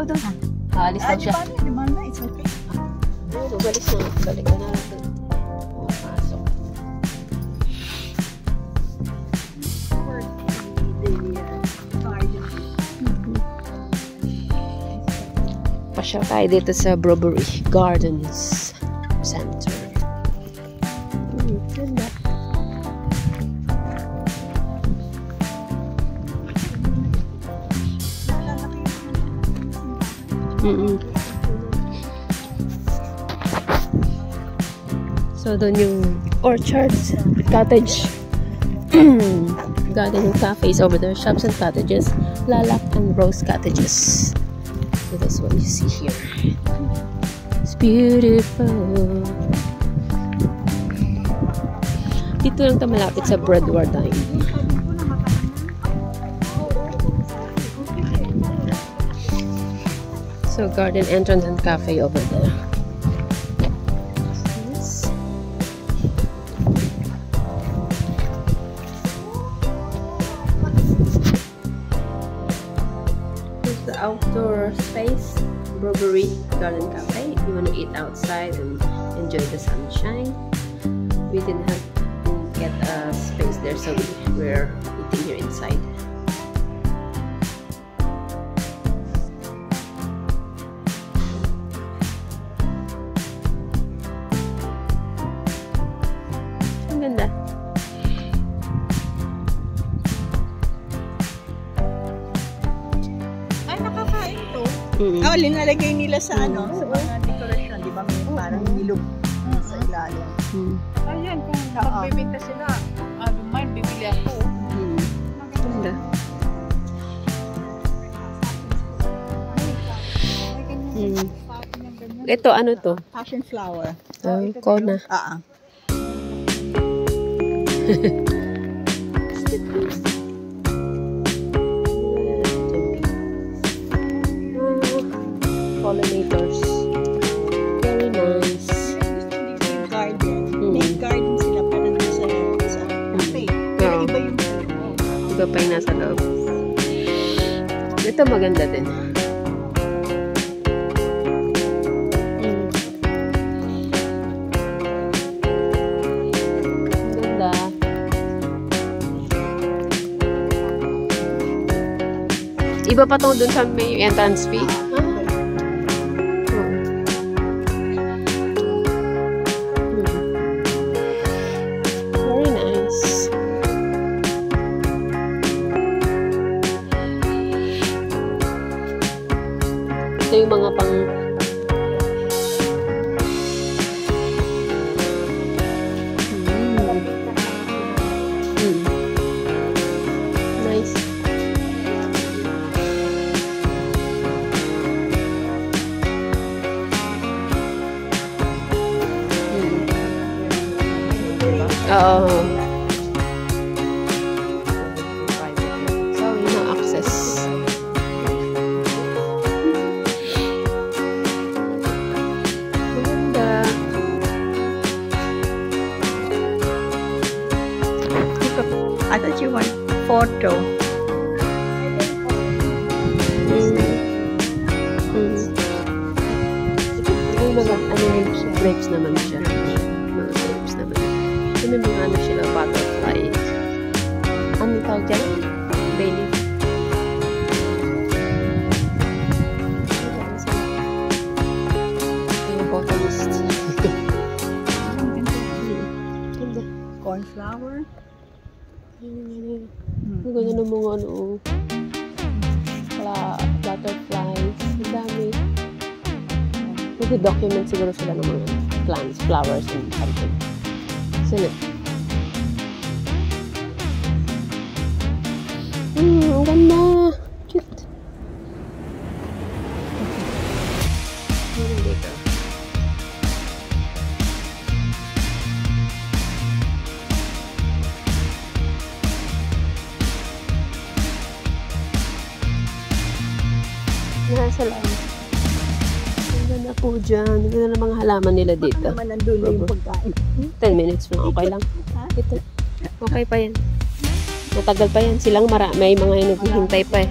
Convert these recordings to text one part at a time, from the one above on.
doon. Alis lang siya. It's okay. Balik na. Balik na natin. Pasok. Pasyal tayo dito sa Brovary Gardens Center. Ganda. So, doon yung orchards, cottage. Garden and cafes over there. Shops and cottages. Lilac and rose cottages. So, that's what you see here. It's beautiful. Dito lang tayo malapit sa Bredwardine. So, garden entrance and cafe over there. Here's the outdoor space, Brovary Garden Cafe. If you want to eat outside and enjoy the sunshine. We didn't have to get a space there, so we're eating here inside. Ganda. Ay, nakakain to. Oh, linalagay nila sa ano, sa mga dekorasyon, di ba? May parang ilog sa ilalim. Ayan, kung magbibinta sila, mind, bibili ako. Ganda. Ito, ano to? Passion flower. Kona. Pollinators. Very nice. Garden. May garden sila para nasa cafe. Pero iba yung iba pa yung nasa loob. Ito maganda din. Iba pa tong dun sa may entrance fee. Very nice. Ito yung mga pang nice. Oo. Sorry, no access. Maganda. I thought you want photo. Grapes naman siya. Mga grapes naman. May mga ano sila, butterfly. Ano tawag dyan? Bailey. Yung botanist. Cornflower. Ang ganda ng mga ano. Butterflies. Ang dami. Mag-document siguro sila ng mga plants, flowers, and something. Sino? Ang ganda. Cute. Dito. Nasa lang. Ang ganda po dyan. Ang ganda ng mga halaman nila dito. Baka naman nandun yung pagkain. 10 minutes lang. Okay lang. Ito. Okay pa yan. Matagal pa yan. Silang may mga naghihintay pa eh.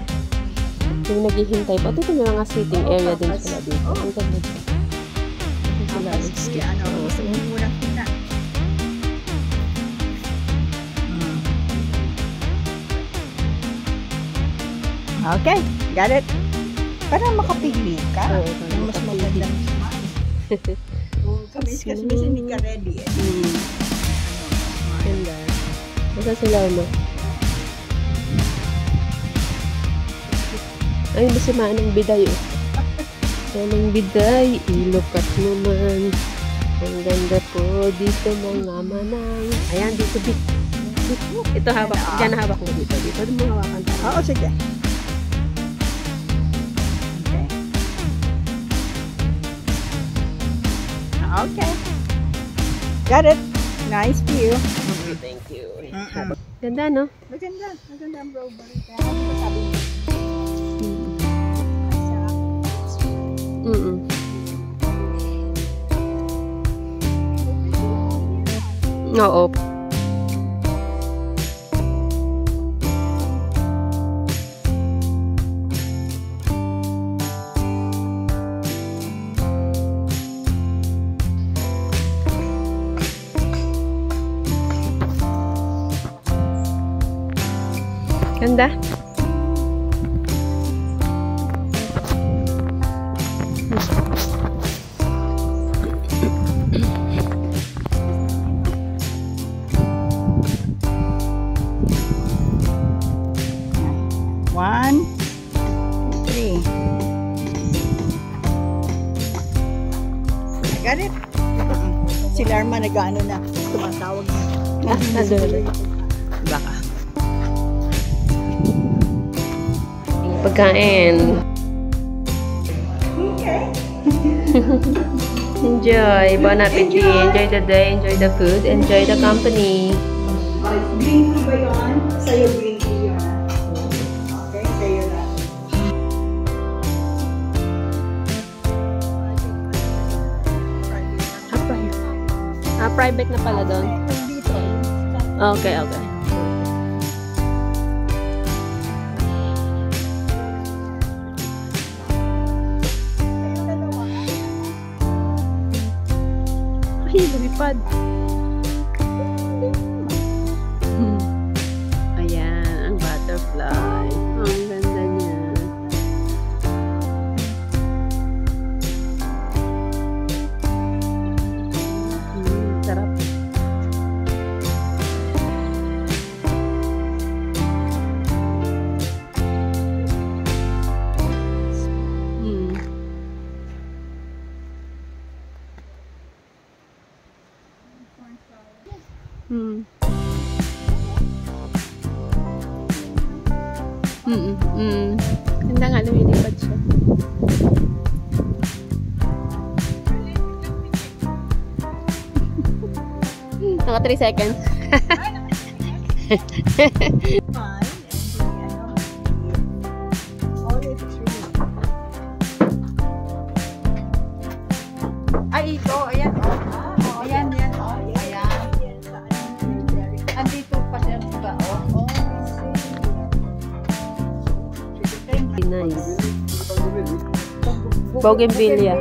Yung naghihintay pa. Dito may mga sitting area din sila dito. Ang ganda dito. Sila. Sige, ano, gusto mo muna kita. Okay, got it. Para makapili ka. Oo, Yung mas magandang kasi hindi ka ready eh. Ganda. Basta sila ano. Ay, masimaan ng biday oh. Yan ang biday, ilukat naman. Ang ganda po dito mga manang. Ayan, dito. Ito hawak. Diyan hawak mo dito. Dito mo hawakan tayo. Oo, sige. Okay. Got it. Nice view. Thank you. Ganda, no? Maganda. Maganda ang Burberry. Kaya ano sabi mo? Oo. Ganda. One, 3. Got it? Si Larma nag-ano na, tumatawag na. Nandun. Baka. Pagkain. Okay. Enjoy. Bon appetit. Enjoy the day. Enjoy the food. Enjoy the company. Green tea ba yun? Sa'yo green tea yun. Okay, sa'yo na. Private na pala doon. Dito. Okay, okay. Ay, lumipad. Ayan, ang butterfly. Ang ganda niya. Sarap. Ganda nga, lumilipad siya. Naka 3 seconds. Ay, ito. Ayan. Ayan, yan. Ayan. Andito pa siya ba? Oh. Nice. Bougainvillea.